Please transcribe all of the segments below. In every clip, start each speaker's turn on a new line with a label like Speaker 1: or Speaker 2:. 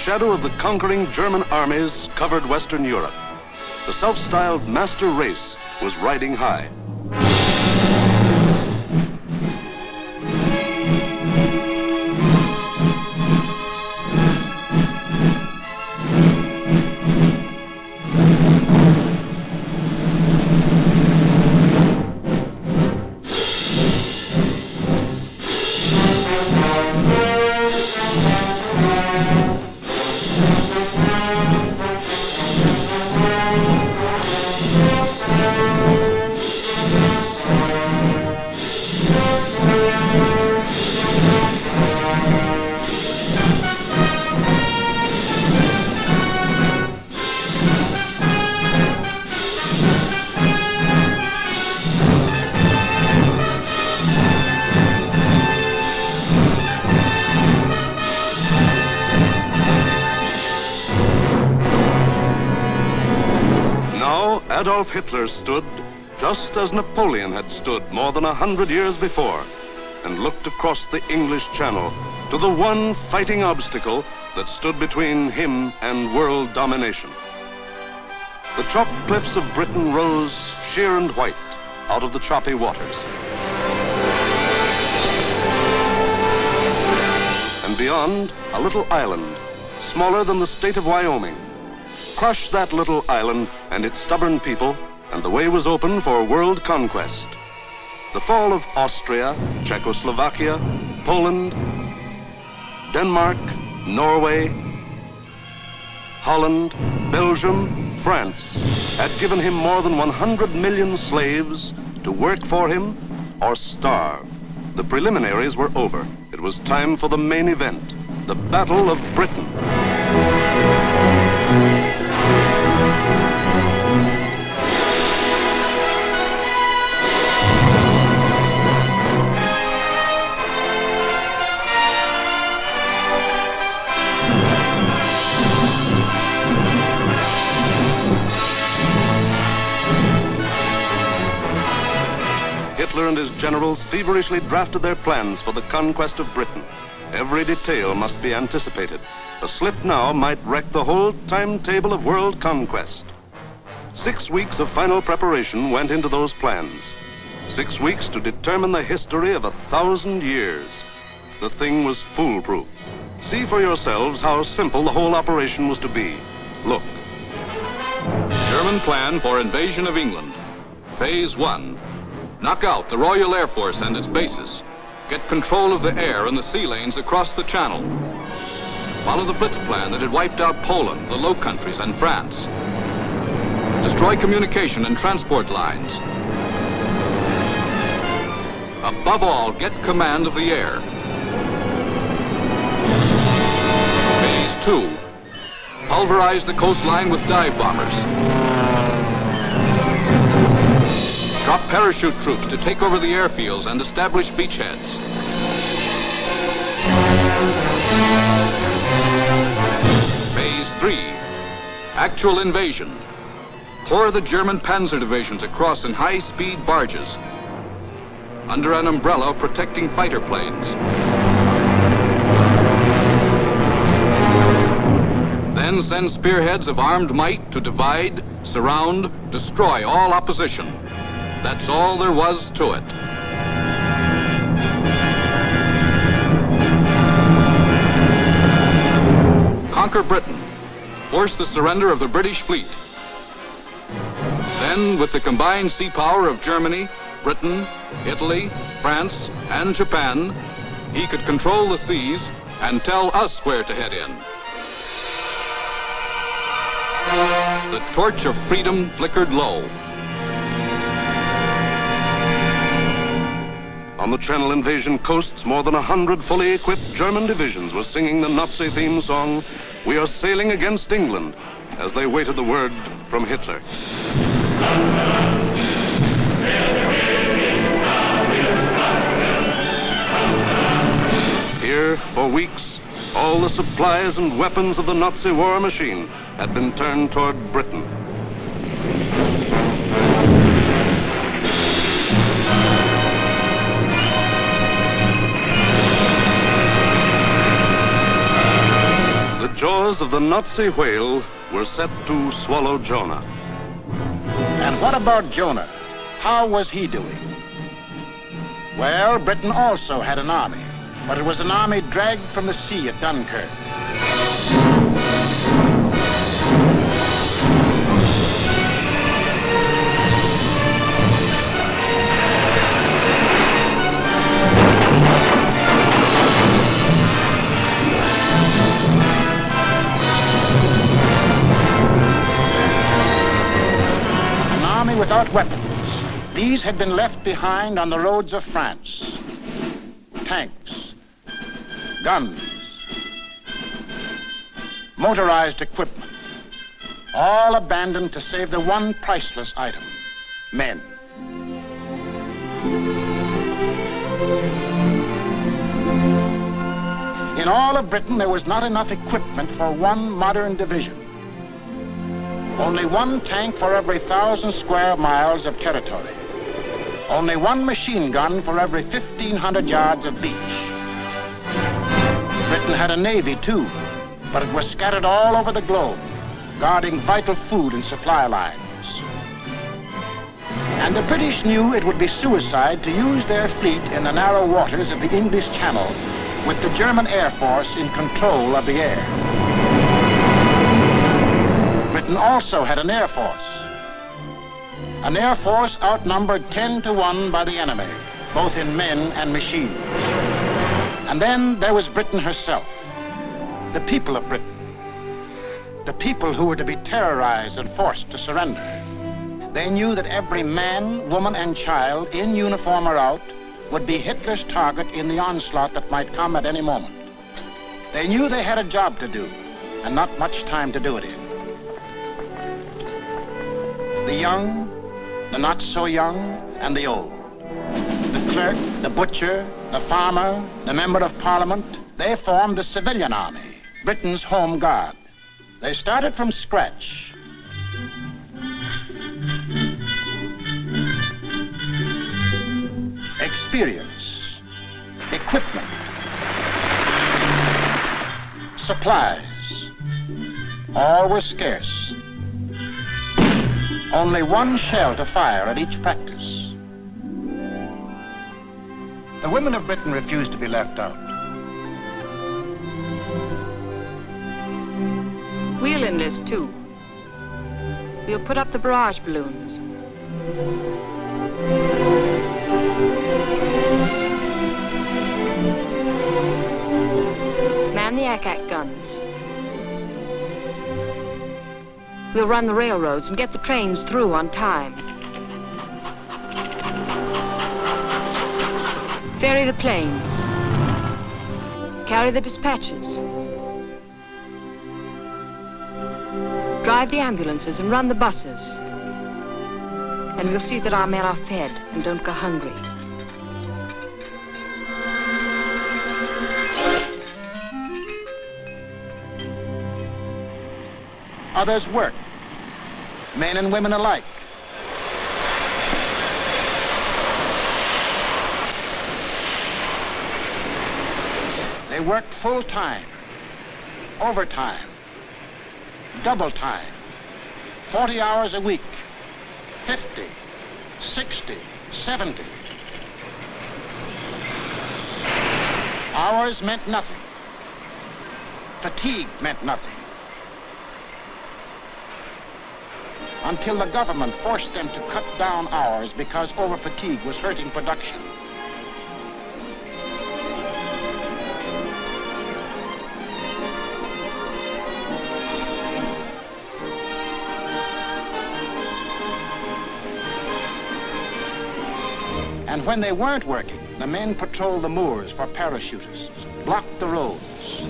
Speaker 1: shadow of the conquering German armies covered Western Europe. The self-styled master race was riding high. Adolf Hitler stood just as Napoleon had stood more than 100 years before, and looked across the English Channel to the one fighting obstacle that stood between him and world domination. The chalk cliffs of Britain rose sheer and white out of the choppy waters. And beyond, a little island, smaller than the state of Wyoming. Crush that little island and its stubborn people, and the way was open for world conquest. The fall of Austria, Czechoslovakia, Poland, Denmark, Norway, Holland, Belgium, France had given him more than 100 million slaves to work for him or starve. The preliminaries were over. It was time for the main event, the Battle of Britain. Hitler and his generals feverishly drafted their plans for the conquest of Britain. Every detail must be anticipated. A slip now might wreck the whole timetable of world conquest. 6 weeks of final preparation went into those plans. 6 weeks to determine the history of 1,000 years. The thing was foolproof. See for yourselves how simple the whole operation was to be. Look.
Speaker 2: German plan for invasion of England. Phase 1. Knock out the Royal Air Force and its bases. Get control of the air and the sea lanes across the Channel. Follow the Blitz plan that had wiped out Poland, the Low Countries, and France. Destroy communication and transport lines. Above all, get command of the air. Phase 2. Pulverize the coastline with dive bombers. Drop parachute troops to take over the airfields and establish beachheads. Phase 3. Actual invasion. Pour the German panzer divisions across in high-speed barges under an umbrella protecting fighter planes. Then send spearheads of armed might to divide, surround, destroy all opposition. That's all there was to it. Conquer Britain. Force the surrender of the British fleet. Then, with the combined sea power of Germany, Britain, Italy, France, and Japan, he could control the seas and tell us where to head in. The torch of freedom flickered low.
Speaker 1: On the Channel invasion coasts, more than 100 fully equipped German divisions were singing the Nazi theme song, "We are sailing against England," as they waited the word from Hitler. Here, for weeks, all the supplies and weapons of the Nazi war machine had been turned toward Britain. The joy jaws of the Nazi whale were set to swallow Jonah.
Speaker 3: And what about Jonah? How was he doing? Well, Britain also had an army, but it was an army dragged from the sea at Dunkirk. Without weapons. These had been left behind on the roads of France. Tanks, guns, motorized equipment, all abandoned to save the one priceless item, men. In all of Britain, there was not enough equipment for one modern division. Only one tank for every 1,000 square miles of territory. Only one machine gun for every 1,500 yards of beach. Britain had a navy too, but it was scattered all over the globe, guarding vital food and supply lines. And the British knew it would be suicide to use their fleet in the narrow waters of the English Channel with the German Air Force in control of the air. Britain also had an air force. An air force outnumbered 10 to 1 by the enemy, both in men and machines. And then there was Britain herself, the people of Britain, the people who were to be terrorized and forced to surrender. They knew that every man, woman, and child, in uniform or out, would be Hitler's target in the onslaught that might come at any moment. They knew they had a job to do, and not much time to do it in. The young, the not so young, and the old. The clerk, the butcher, the farmer, the member of parliament, they formed the civilian army, Britain's home guard. They started from scratch. Experience, equipment, supplies, all were scarce. Only one shell to fire at each practice. The women of Britain refused to be left out.
Speaker 4: We'll enlist too. We'll put up the barrage balloons. Man the ack-ack guns. We'll run the railroads and get the trains through on time. Ferry the planes. Carry the dispatches. Drive the ambulances and run the buses. And we'll see that our men are fed and don't go hungry.
Speaker 3: Others work, men and women alike. They worked full time, overtime, double time, 40 hours a week, 50, 60, 70. Hours meant nothing. Fatigue meant nothing. Until the government forced them to cut down hours because over-fatigue was hurting production. And when they weren't working, the men patrolled the moors for parachutists, blocked the roads,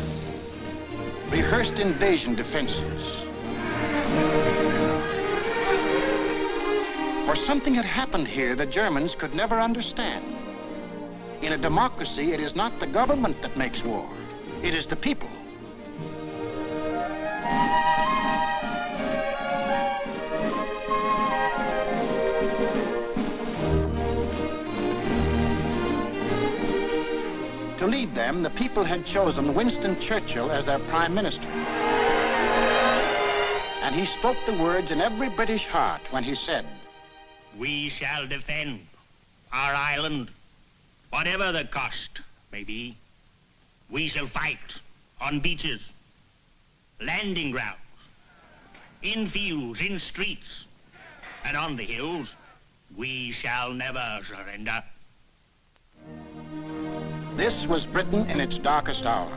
Speaker 3: rehearsed invasion defenses. For something had happened here the Germans could never understand. In a democracy, it is not the government that makes war. It is the people. To lead them, the people had chosen Winston Churchill as their prime minister. And he spoke the words in every British heart when he said,
Speaker 5: "We shall defend our island, whatever the cost may be. We shall fight on beaches, landing grounds, in fields, in streets, and on the hills. We shall never surrender."
Speaker 3: This was Britain in its darkest hour.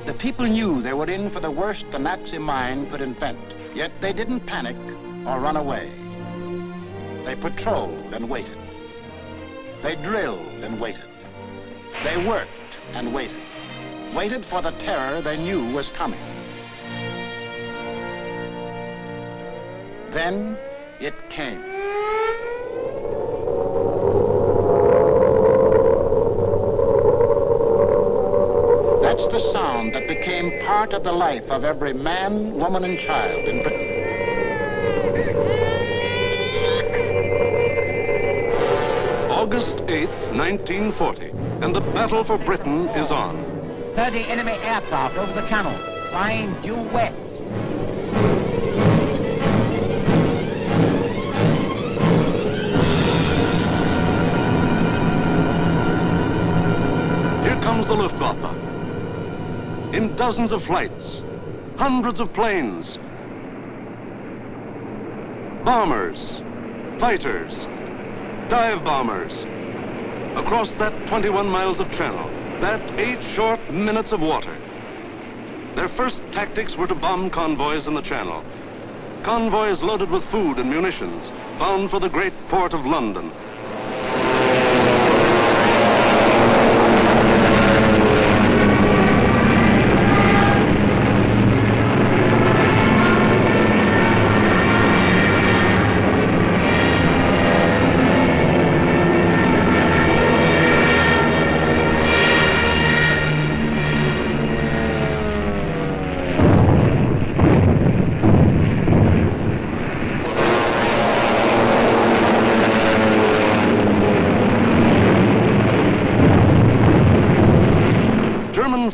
Speaker 3: The people knew they were in for the worst the Nazi mind could invent, yet they didn't panic or run away. They patrolled and waited. They drilled and waited. They worked and waited. Waited for the terror they knew was coming. Then it came. That's the sound that became part of the life of every man, woman, and child in Britain.
Speaker 1: August 8th, 1940, and the battle for Britain is on.
Speaker 6: 30 enemy aircraft over the channel, flying due west.
Speaker 1: Here comes the Luftwaffe. In dozens of flights, hundreds of planes, bombers, fighters, dive bombers, across that 21 miles of channel, that 8 short minutes of water. Their first tactics were to bomb convoys in the channel. Convoys loaded with food and munitions, bound for the great port of London.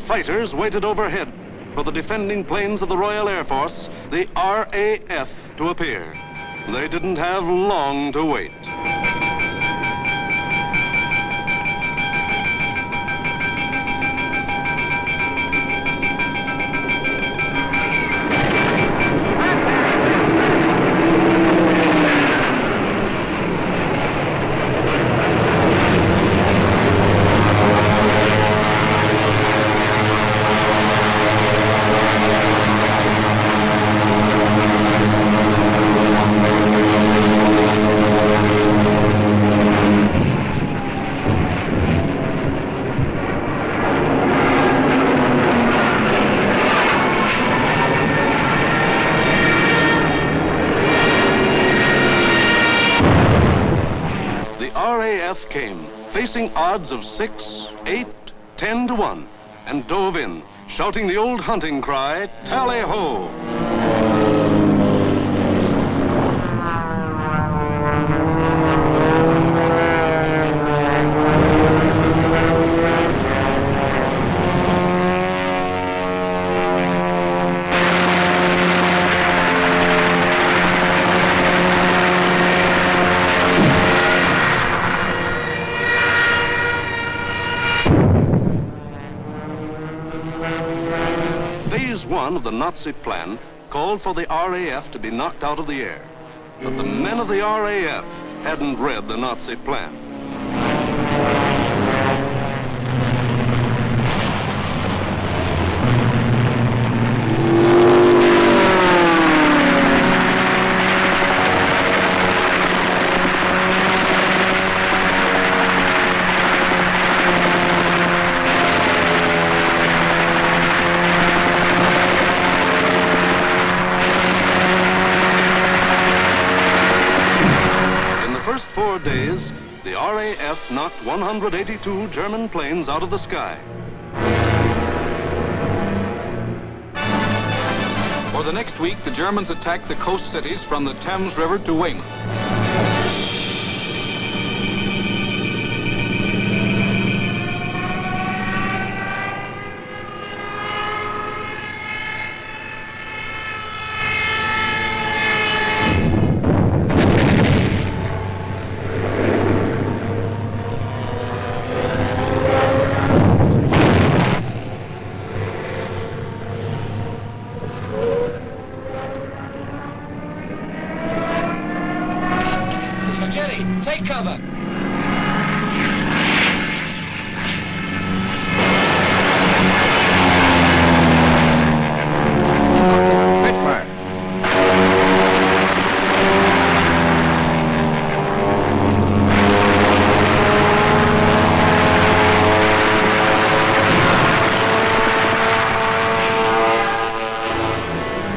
Speaker 1: Fighters waited overhead for the defending planes of the Royal Air Force, the RAF, to appear. They didn't have long to wait. Came, facing odds of 6, 8, 10 to 1, and dove in, shouting the old hunting cry, "Tally-ho!" Phase 1 of the Nazi plan called for the RAF to be knocked out of the air. But the men of the RAF hadn't read the Nazi plan. First 4 days, the RAF knocked 182 German planes out of the sky.
Speaker 2: For the next week, the Germans attacked the coast cities from the Thames River to Weymouth.
Speaker 7: Take cover.
Speaker 3: Spitfire.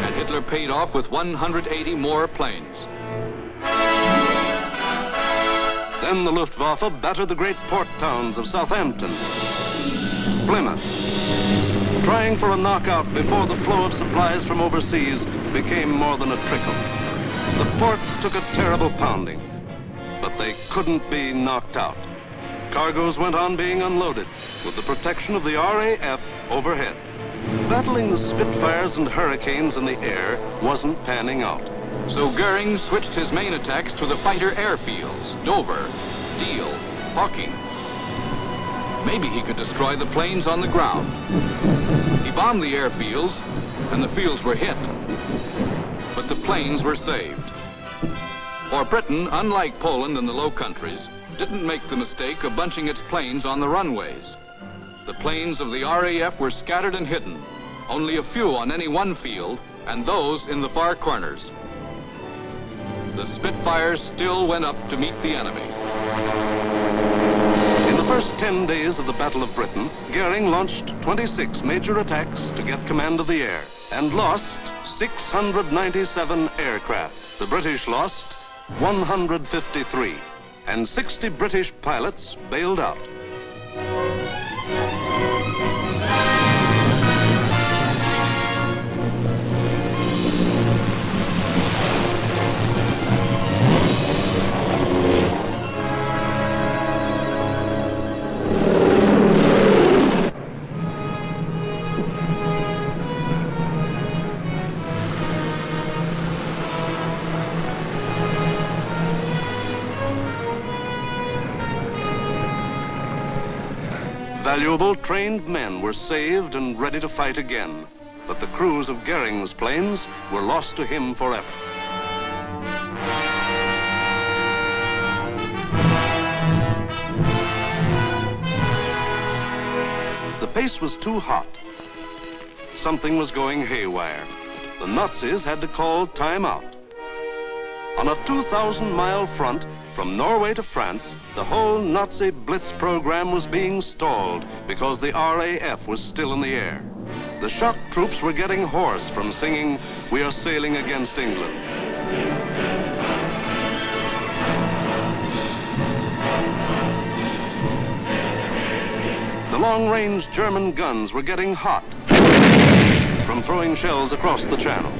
Speaker 2: And Hitler paid off with 180 more planes.
Speaker 1: Then the Luftwaffe battered the great port towns of Southampton, Plymouth, trying for a knockout before the flow of supplies from overseas became more than a trickle. The ports took a terrible pounding, but they couldn't be knocked out. Cargoes went on being unloaded with the protection of the RAF overhead. Battling the Spitfires and Hurricanes in the air wasn't panning out.
Speaker 2: So Goering switched his main attacks to the fighter airfields, Dover, Deal, Hawking. Maybe he could destroy the planes on the ground. He bombed the airfields, and the fields were hit. But the planes were saved. For Britain, unlike Poland and the Low Countries, didn't make the mistake of bunching its planes on the runways. The planes of the RAF were scattered and hidden, only a few on any one field, and those in the far corners. The Spitfires still went up to meet the enemy.
Speaker 1: In the first 10 days of the Battle of Britain, Goering launched 26 major attacks to get command of the air and lost 697 aircraft. The British lost 153, and 60 British pilots bailed out. Valuable trained men were saved and ready to fight again, but the crews of Goering's planes were lost to him forever. The pace was too hot. Something was going haywire. The Nazis had to call time out. On a 2,000-mile front from Norway to France, the whole Nazi Blitz program was being stalled because the RAF was still in the air. The shock troops were getting hoarse from singing, "We are sailing against England." The long-range German guns were getting hot from throwing shells across the channel.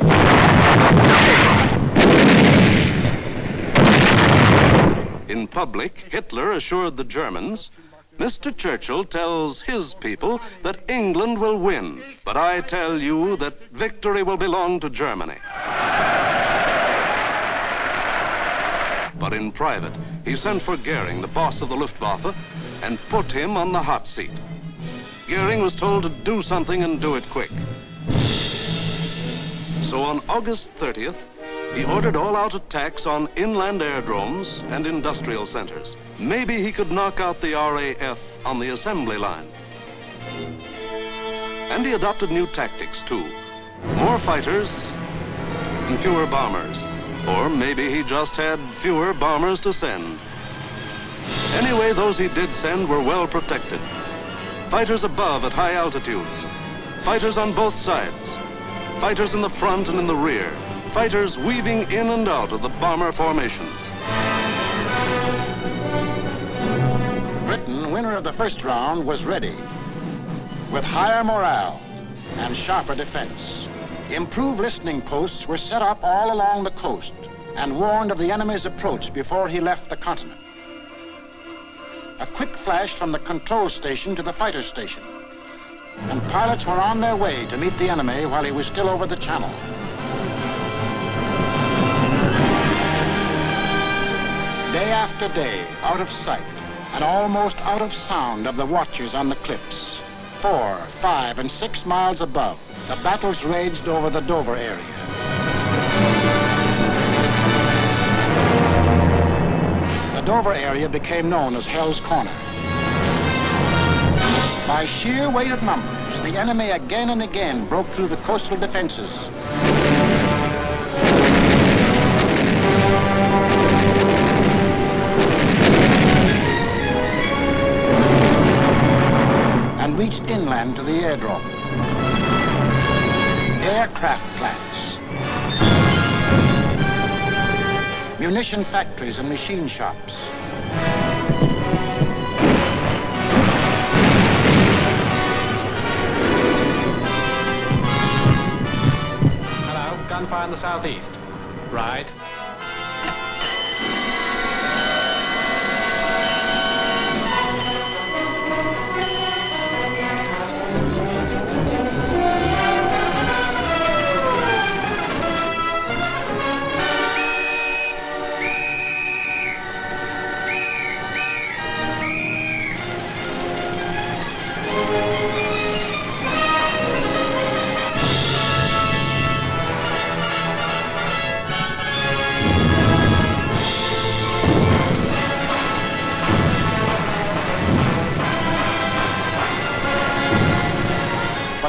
Speaker 1: In public, Hitler assured the Germans, "Mr. Churchill tells his people that England will win, but I tell you that victory will belong to Germany." But in private, he sent for Goering, the boss of the Luftwaffe, and put him on the hot seat. Goering was told to do something and do it quick. So on August 30th, he ordered all-out attacks on inland aerodromes and industrial centers. Maybe he could knock out the RAF on the assembly line. And he adopted new tactics, too. More fighters and fewer bombers. Or maybe he just had fewer bombers to send. Anyway, those he did send were well protected. Fighters above at high altitudes. Fighters on both sides. Fighters in the front and in the rear. Fighters weaving in and out of the bomber formations.
Speaker 3: Britain, winner of the first round, was ready. With higher morale and sharper defense. Improved listening posts were set up all along the coast and warned of the enemy's approach before he left the continent. A quick flash from the control station to the fighter station. And pilots were on their way to meet the enemy while he was still over the channel. Day after day, out of sight and almost out of sound of the watchers on the cliffs. 4, 5, and 6 miles above, the battles raged over the Dover area. The maneuver area became known as Hell's Corner. By sheer weight of numbers, the enemy again and again broke through the coastal defenses. And reached inland to the airdrome. Aircraft plants, munition factories and machine shops.
Speaker 7: Hello, gunfire in the southeast. Right.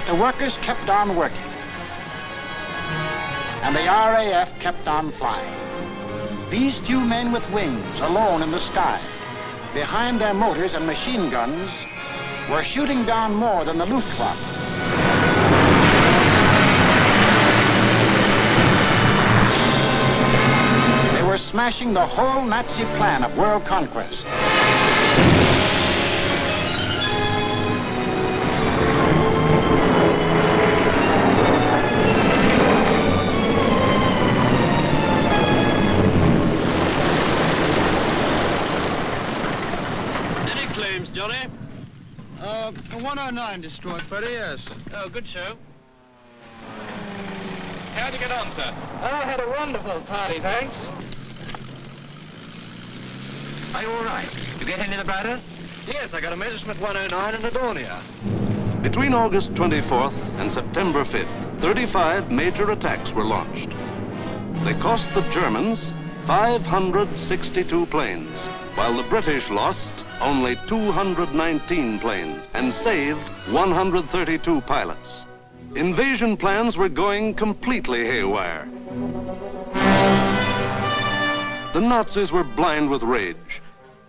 Speaker 3: The workers kept on working, and the RAF kept on flying. These few men with wings, alone in the sky, behind their motors and machine guns, were shooting down more than the Luftwaffe. They were smashing the whole Nazi plan of world conquest.
Speaker 8: Johnny?
Speaker 9: 109 destroyed, Freddie, yes.
Speaker 8: Oh, good show.
Speaker 2: How'd you get on, sir?
Speaker 9: I had a wonderful party, thanks.
Speaker 8: Are you all right? You get any of the Bradders?
Speaker 9: Yes, I got a Messerschmitt 109 in Adonia.
Speaker 1: Between August 24th and September 5th, 35 major attacks were launched. They cost the Germans 562 planes, while the British lost only 219 planes and saved 132 pilots. Invasion plans were going completely haywire. The Nazis were blind with rage.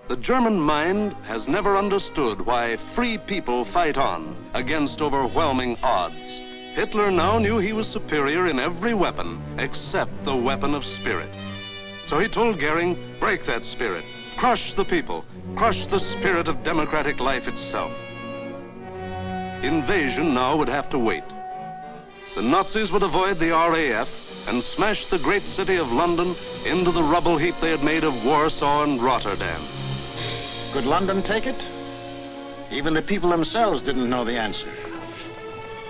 Speaker 1: The German mind has never understood why free people fight on against overwhelming odds. Hitler now knew he was superior in every weapon except the weapon of spirit. So he told Goering, break that spirit, crush the people, crush the spirit of democratic life itself. Invasion now would have to wait. The Nazis would avoid the RAF and smash the great city of London into the rubble heap they had made of Warsaw and Rotterdam.
Speaker 3: Could London take it? Even the people themselves didn't know the answer.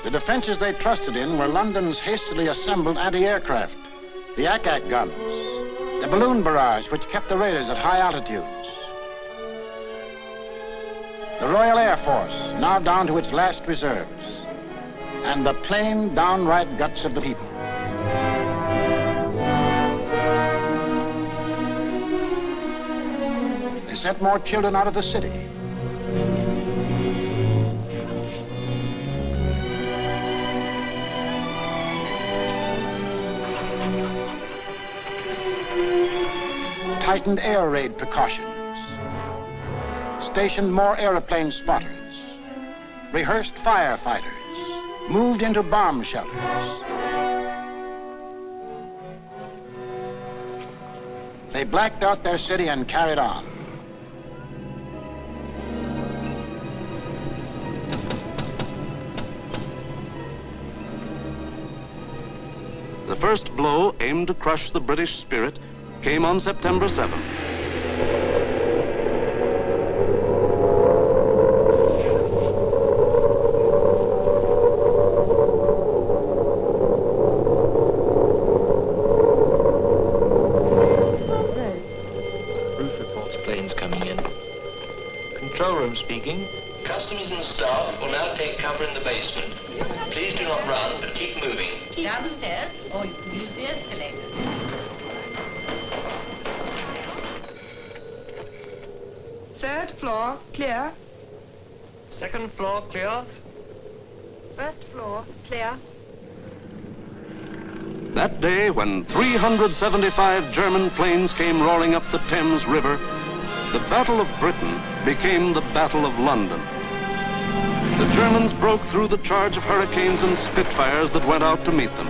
Speaker 3: The defenses they trusted in were London's hastily assembled anti-aircraft, the Ack-Ack guns, the balloon barrage which kept the raiders at high altitudes, the Royal Air Force, now down to its last reserves, and the plain, downright guts of the people. They sent more children out of the city. Tightened air raid precautions, stationed more airplane spotters, rehearsed firefighters, moved into bomb shelters. They blacked out their city and carried on.
Speaker 1: The first blow aimed to crush the British spirit came on September 7th.
Speaker 10: Roof reports planes coming in. Control room speaking.
Speaker 11: Customers and staff will now take cover in the basement. Please do not run, but keep moving.
Speaker 12: Down the stairs, or you can use the escalator.
Speaker 13: Third floor, clear.
Speaker 8: Second floor clear.
Speaker 4: First floor, clear.
Speaker 1: That day, when 375 German planes came roaring up the Thames River, the Battle of Britain became the Battle of London. The Germans broke through the charge of Hurricanes and Spitfires that went out to meet them.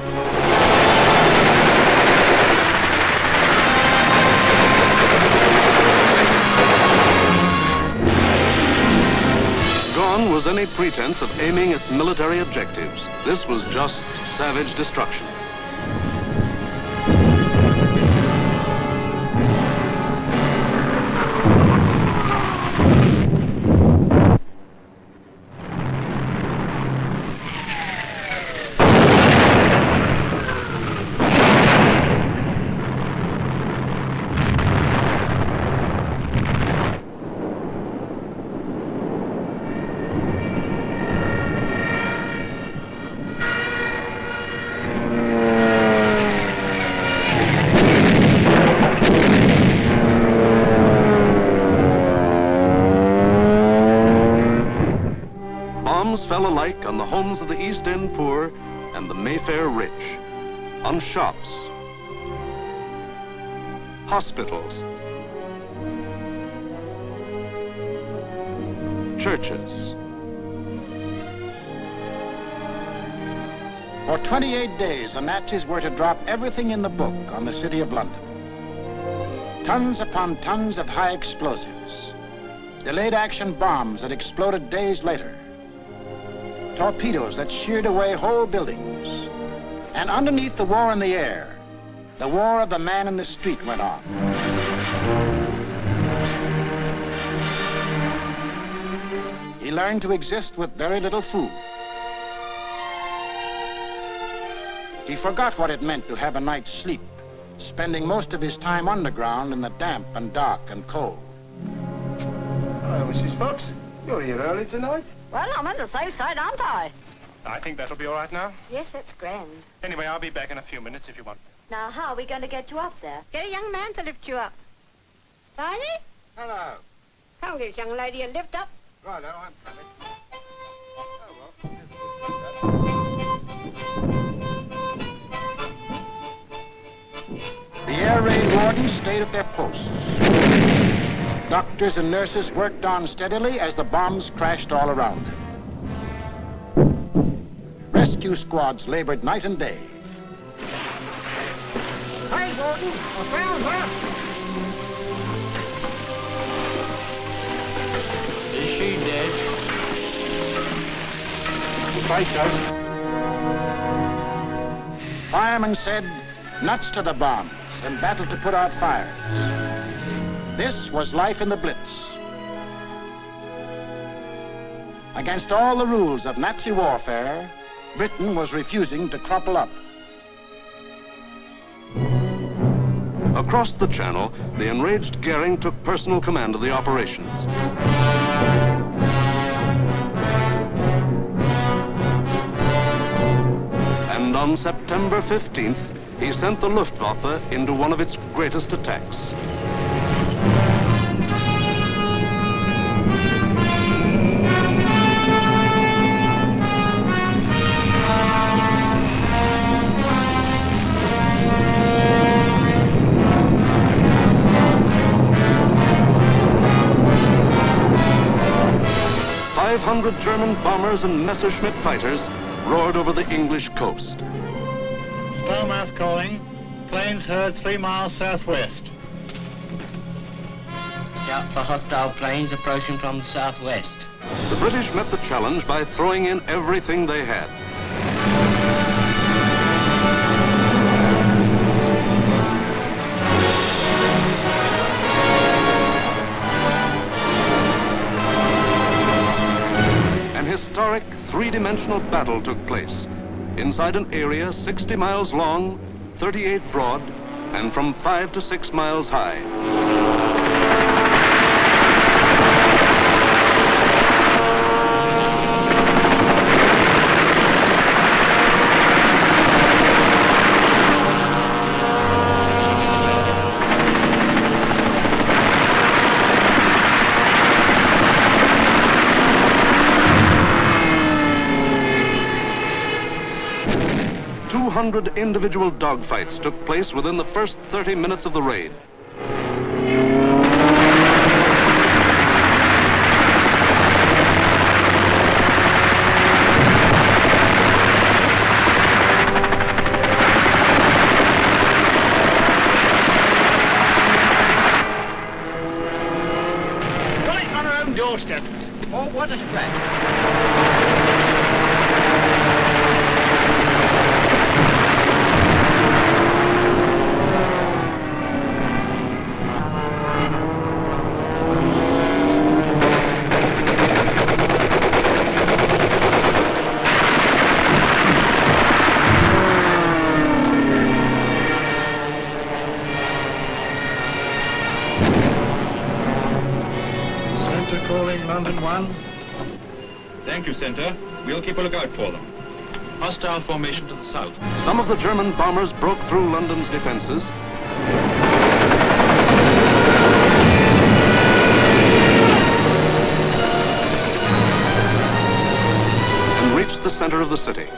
Speaker 1: Gone was any pretense of aiming at military objectives. This was just savage destruction. Bombs fell alike on the homes of the East End poor and the Mayfair rich, on shops, hospitals, churches.
Speaker 3: For 28 days, the Nazis were to drop everything in the book on the city of London. Tons upon tons of high explosives, delayed action bombs that exploded days later, torpedoes that sheared away whole buildings. And underneath the war in the air, the war of the man in the street went on. He learned to exist with very little food. He forgot what it meant to have a night's sleep, spending most of his time underground in the damp and dark and cold.
Speaker 9: Hello, Mrs. Fox. You're here early tonight.
Speaker 12: Well, I'm on the safe side, aren't I?
Speaker 7: I think that'll be all right now.
Speaker 12: Yes, that's grand.
Speaker 7: Anyway, I'll be back in a few minutes if you want.
Speaker 12: Now, how are we going to get you up there? Get a young man to lift you up. Barney?
Speaker 9: Hello.
Speaker 12: Come get this young lady a lift up.
Speaker 9: Righto, I'm coming.
Speaker 3: The air raid wardens stayed at their posts. Doctors and nurses worked on steadily as the bombs crashed all around them. Rescue squads labored night and day.
Speaker 6: Hey, Gordon, I found her.
Speaker 10: Is she dead?
Speaker 3: Right, Doug. Firemen said, nuts to the bombs and battled to put out fires. This was life in the Blitz. Against all the rules of Nazi warfare, Britain was refusing to crumple up.
Speaker 1: Across the Channel, the enraged Goering took personal command of the operations. And on September 15th, he sent the Luftwaffe into one of its greatest attacks. .500 German bombers and Messerschmitt fighters roared over the English coast.
Speaker 14: Stowmouth calling. Planes heard 3 miles southwest.
Speaker 10: Scout for hostile planes approaching from the southwest.
Speaker 1: The British met the challenge by throwing in everything they had. An historic three-dimensional battle took place inside an area 60 miles long, 38 broad, and from 5 to 6 miles high. 100 individual dogfights took place within the first 30 minutes of the raid.
Speaker 6: Right on our own doorstep. Oh, what a stretch.
Speaker 14: Centre calling London 1.
Speaker 13: Thank you, Centre. We'll keep a lookout for them. Hostile formation to the south.
Speaker 1: Some of the German bombers broke through London's defenses. And reached the center of the city.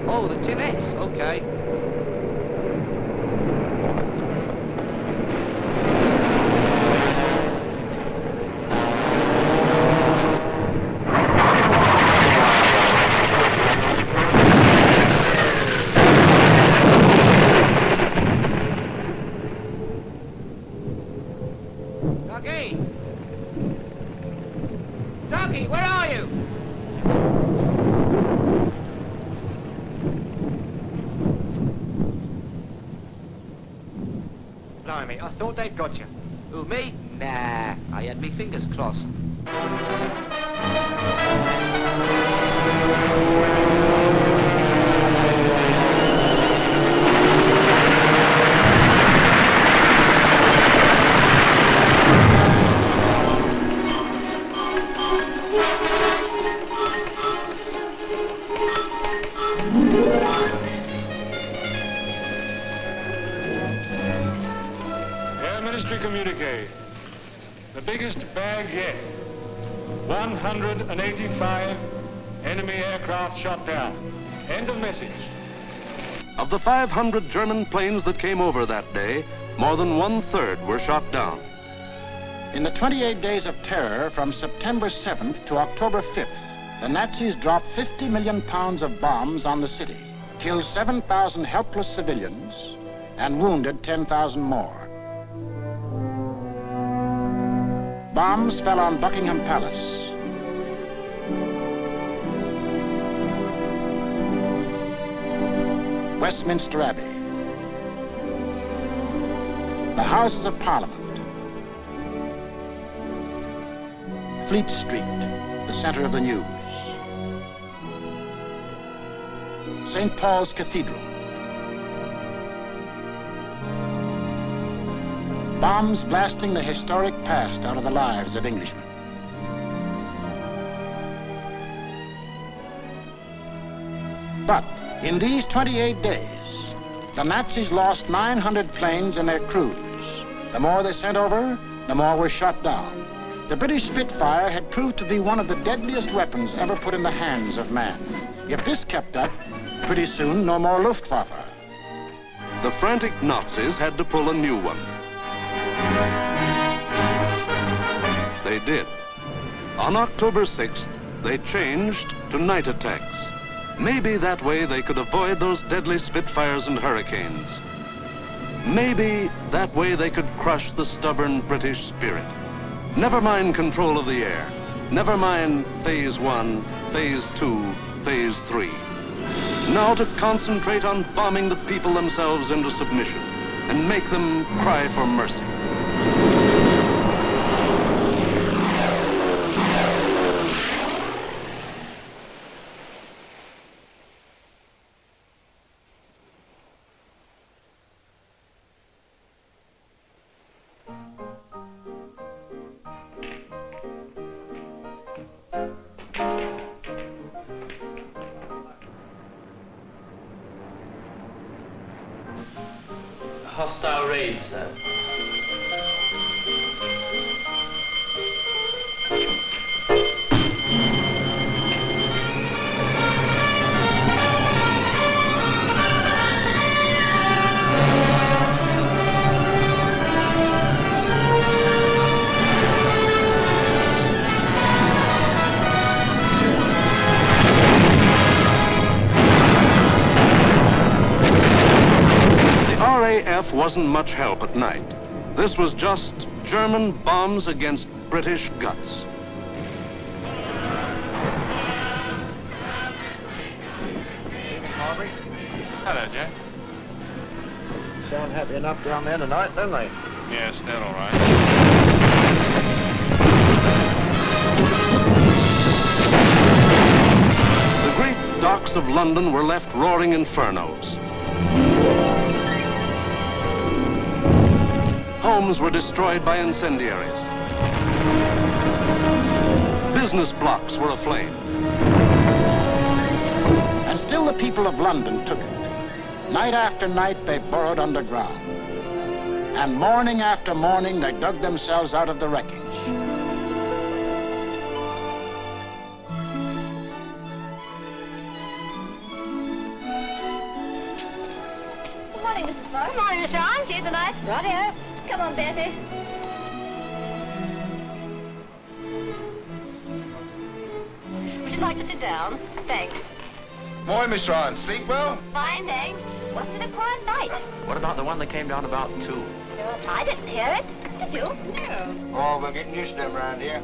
Speaker 10: Oh, the Tinettes, okay. Dougie! Dougie, where are you?
Speaker 8: Blimey, I thought they'd got you.
Speaker 10: Who, me? Nah, I had me fingers crossed.
Speaker 15: Air Ministry communique. The biggest bag yet. 185 enemy aircraft shot down. End of message.
Speaker 1: Of the 500 German planes that came over that day, more than 1/3 were shot down.
Speaker 3: In the 28 days of terror from September 7th to October 5th, the Nazis dropped 50 million pounds of bombs on the city, killed 7,000 helpless civilians, and wounded 10,000 more. Bombs fell on Buckingham Palace, Westminster Abbey, the Houses of Parliament, Fleet Street, the center of the news, St. Paul's Cathedral. Bombs blasting the historic past out of the lives of Englishmen. But in these 28 days, the Nazis lost 900 planes and their crews. The more they sent over, the more were shot down. The British Spitfire had proved to be one of the deadliest weapons ever put in the hands of man. If this kept up, pretty soon no more Luftwaffe.
Speaker 1: The frantic Nazis had to pull a new one. They did. On October 6th, they changed to night attacks. Maybe that way they could avoid those deadly Spitfires and Hurricanes. Maybe that way they could crush the stubborn British spirit. Never mind control of the air. Never mind Phase 1, Phase 2, Phase 3. Now to concentrate on bombing the people themselves into submission and make them cry for mercy.
Speaker 10: hostile raid, sir.
Speaker 1: RAF wasn't much help at night. This was just German bombs against British guts.
Speaker 9: Harvey.
Speaker 15: Hello, Jack.
Speaker 9: Sound happy enough down there tonight, don't they?
Speaker 15: Yes, they're all right.
Speaker 1: The great docks of London were left roaring infernos. Homes were destroyed by incendiaries. Business blocks were aflame.
Speaker 3: And still the people of London took it. Night after night they burrowed underground. And morning after morning they dug themselves out of the wreckage.
Speaker 12: Good morning, Mrs. Fox. Good morning, Mr. Arne. See you tonight. Righty-o. Come on, Betty. Would you like to sit down? Thanks.
Speaker 9: Morning, Miss Ryan. Sleep well?
Speaker 12: Fine, thanks. Wasn't it a quiet night?
Speaker 10: What about the one that came down about 2?
Speaker 12: I didn't hear it. Did you? No.
Speaker 9: Oh, we're getting used to them around here.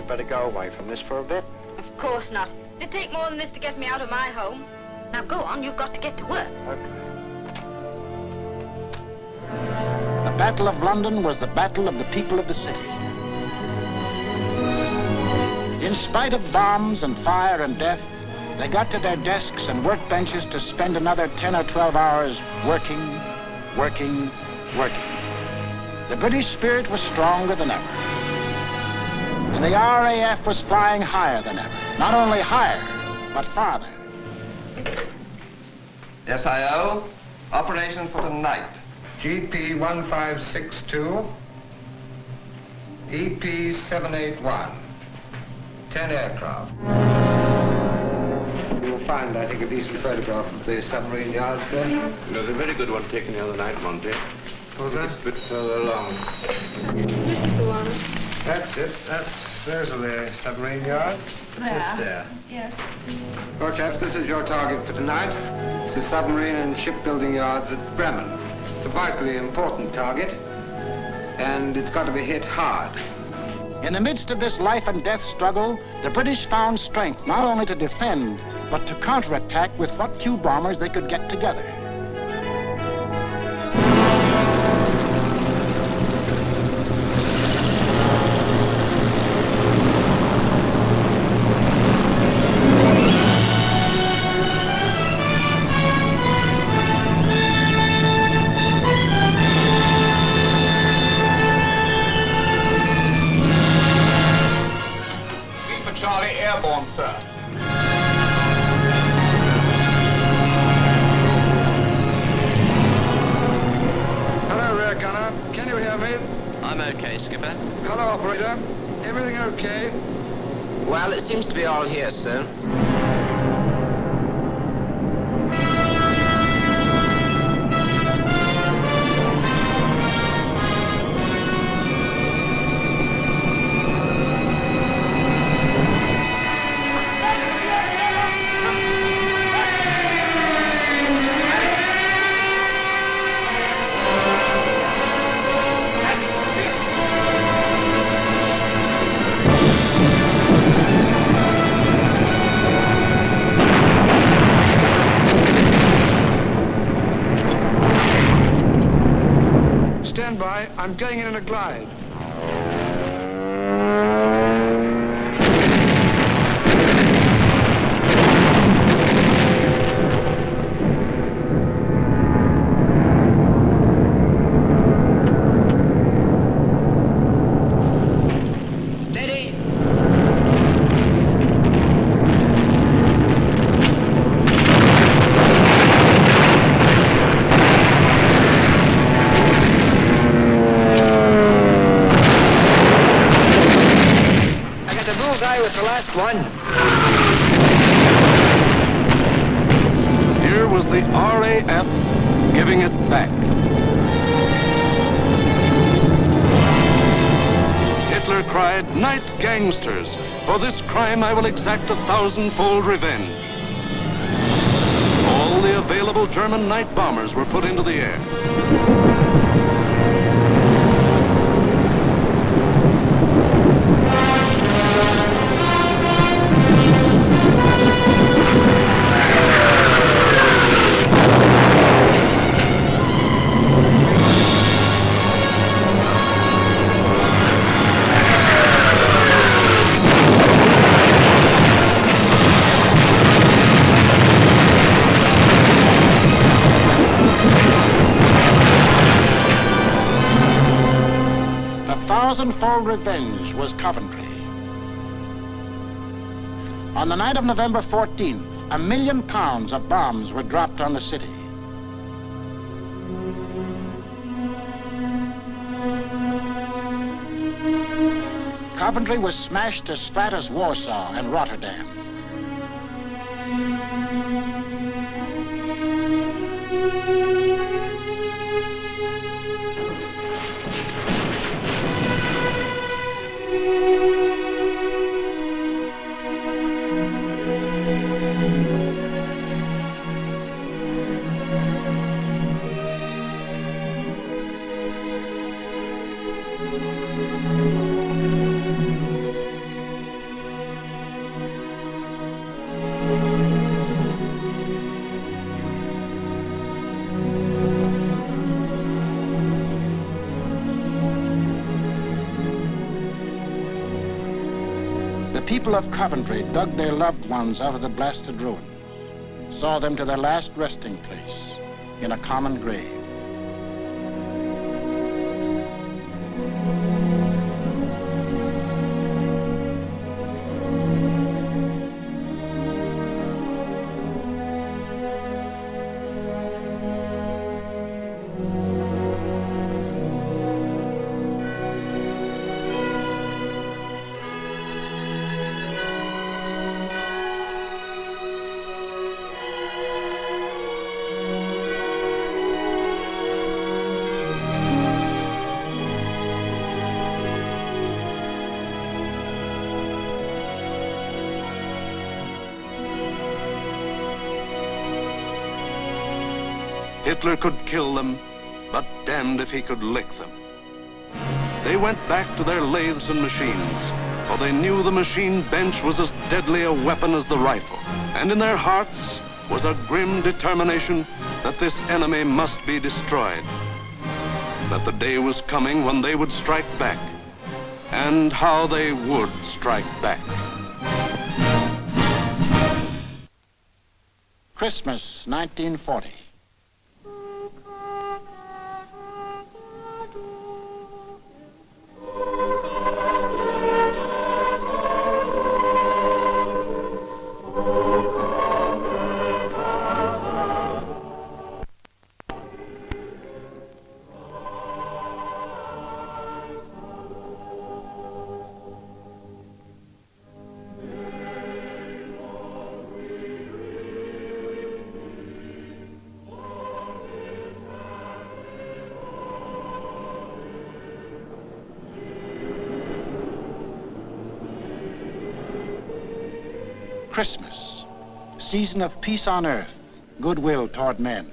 Speaker 9: Better go away from this for a bit.
Speaker 4: Of course not. It'd take more than this to get me out of my home. Now go on, you've got to get to work.
Speaker 3: Okay. The Battle of London was the battle of the people of the city. In spite of bombs and fire and death, they got to their desks and workbenches to spend another 10 or 12 hours working, working, working. The British spirit was stronger than ever. And the RAF was flying higher than ever. Not only higher, but farther.
Speaker 16: SIO, operation for tonight.
Speaker 14: GP 1562, EP 781, 10 aircraft.
Speaker 9: You'll find, I think, a decent photograph of the submarine yards there.
Speaker 17: There's a very good one taken the other night, Monty.
Speaker 9: Was there?
Speaker 17: A bit further along.
Speaker 12: This is the one.
Speaker 9: That's it. Those are the submarine yards. Just there.
Speaker 12: Yes.
Speaker 9: Well, chaps, this is your target for tonight. It's the submarine and shipbuilding yards at Bremen. It's a vitally important target, and it's got to be hit hard.
Speaker 3: In the midst of this life and death struggle, the British found strength not only to defend, but to counterattack with what few bombers they could get together.
Speaker 15: Charlie airborne, sir.
Speaker 14: Hello, rear gunner. Can you hear me?
Speaker 10: I'm okay, Skipper.
Speaker 14: Hello, operator. Everything okay?
Speaker 10: Well, it seems to be all here, sir.
Speaker 14: by. I'm going in a glide.
Speaker 6: The last one.
Speaker 1: Here was the RAF giving it back. Hitler cried, "Night, gangsters! For this crime I will exact 1,000-fold revenge." All the available German night bombers were put into the air.
Speaker 3: Thousand-fold revenge was Coventry. On the night of November 14th, £1 million of bombs were dropped on the city. Coventry was smashed as flat as Warsaw and Rotterdam. The people of Coventry dug their loved ones out of the blasted ruins, saw them to their last resting place in a common grave.
Speaker 1: Hitler could kill them, but damned if he could lick them. They went back to their lathes and machines, for they knew the machine bench was as deadly a weapon as the rifle. And in their hearts was a grim determination that this enemy must be destroyed. That the day was coming when they would strike back, and how they would strike back.
Speaker 3: Christmas, 1940. Christmas, season of peace on earth, goodwill toward men,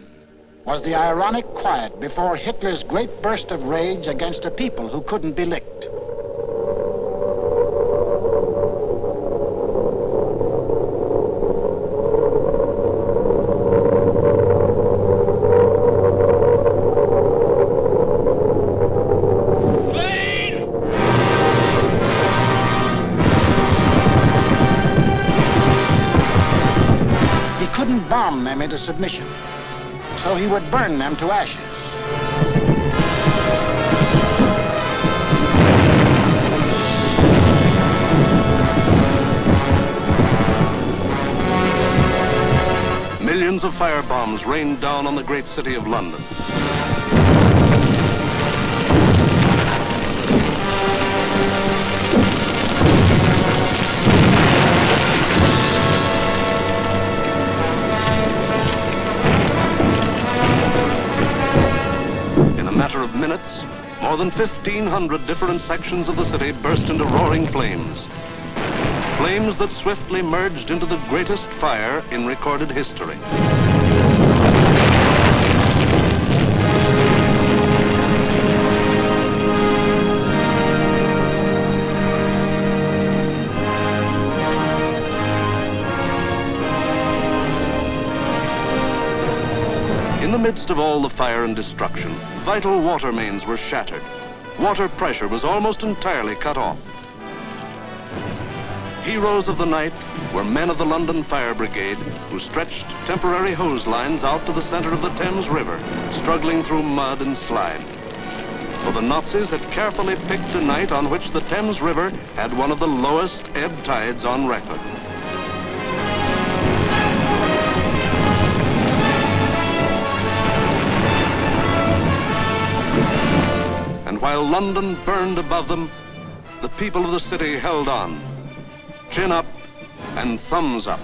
Speaker 3: was the ironic quiet before Hitler's great burst of rage against a people who couldn't be licked. submission. So he would burn them to ashes.
Speaker 1: Millions of firebombs rained down on the great city of London. In a matter of minutes, more than 1,500 different sections of the city burst into roaring flames. Flames that swiftly merged into the greatest fire in recorded history. In the midst of all the fire and destruction, vital water mains were shattered. Water pressure was almost entirely cut off. Heroes of the night were men of the London Fire Brigade who stretched temporary hose lines out to the center of the Thames River, struggling through mud and slime. For the Nazis had carefully picked a night on which the Thames River had one of the lowest ebb tides on record. And while London burned above them, the people of the city held on. Chin up and thumbs up.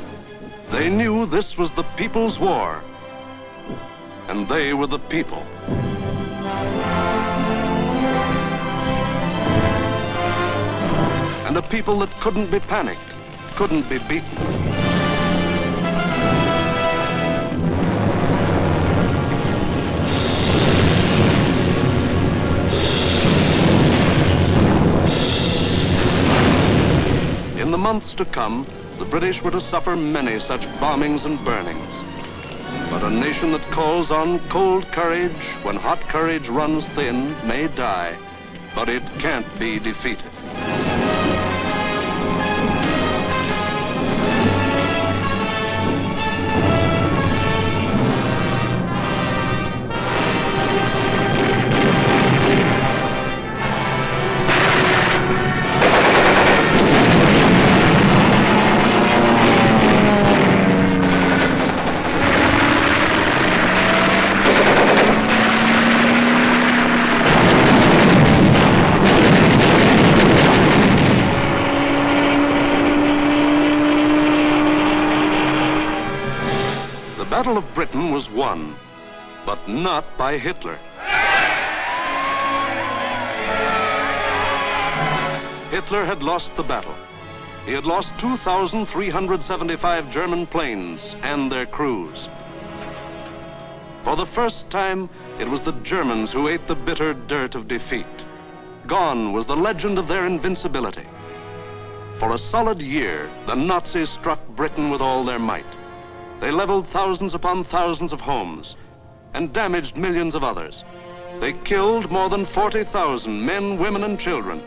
Speaker 1: They knew this was the people's war, and they were the people. And a people that couldn't be panicked, couldn't be beaten. In the months to come, the British were to suffer many such bombings and burnings. But a nation that calls on cold courage when hot courage runs thin may die, but it can't be defeated. The Battle of Britain was won, but not by Hitler. Hitler had lost the battle. He had lost 2,375 German planes and their crews. For the first time, it was the Germans who ate the bitter dirt of defeat. Gone was the legend of their invincibility. For a solid year, the Nazis struck Britain with all their might. They leveled thousands upon thousands of homes and damaged millions of others. They killed more than 40,000 men, women, and children,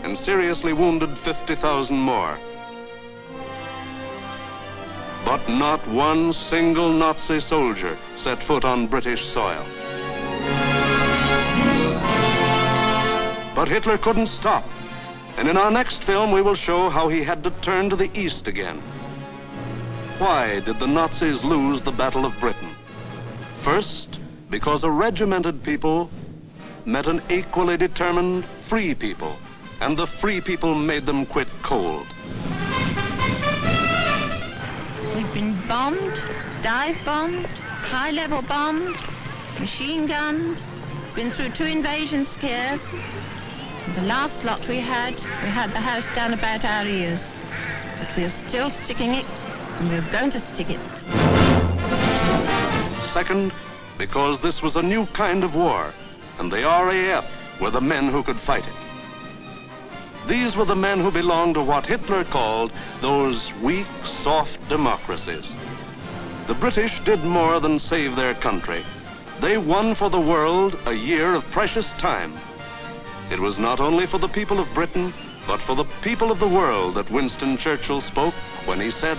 Speaker 1: and seriously wounded 50,000 more. But not one single Nazi soldier set foot on British soil. But Hitler couldn't stop, and in our next film we will show how he had to turn to the east again. Why did the Nazis lose the Battle of Britain? First, because a regimented people met an equally determined free people, and the free people made them quit cold.
Speaker 18: We've been bombed, dive bombed, high-level bombed, machine gunned, been through 2 invasion scares. The last lot we had the house down about our ears. But we're still sticking it, and we're going to stick it.
Speaker 1: Second, because this was a new kind of war, and the RAF were the men who could fight it. These were the men who belonged to what Hitler called those weak, soft democracies. The British did more than save their country. They won for the world a year of precious time. It was not only for the people of Britain, but for the people of the world that Winston Churchill spoke when he said,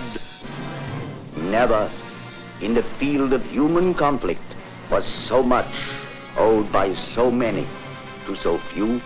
Speaker 19: "Never in the field of human conflict was so much owed by so many to so few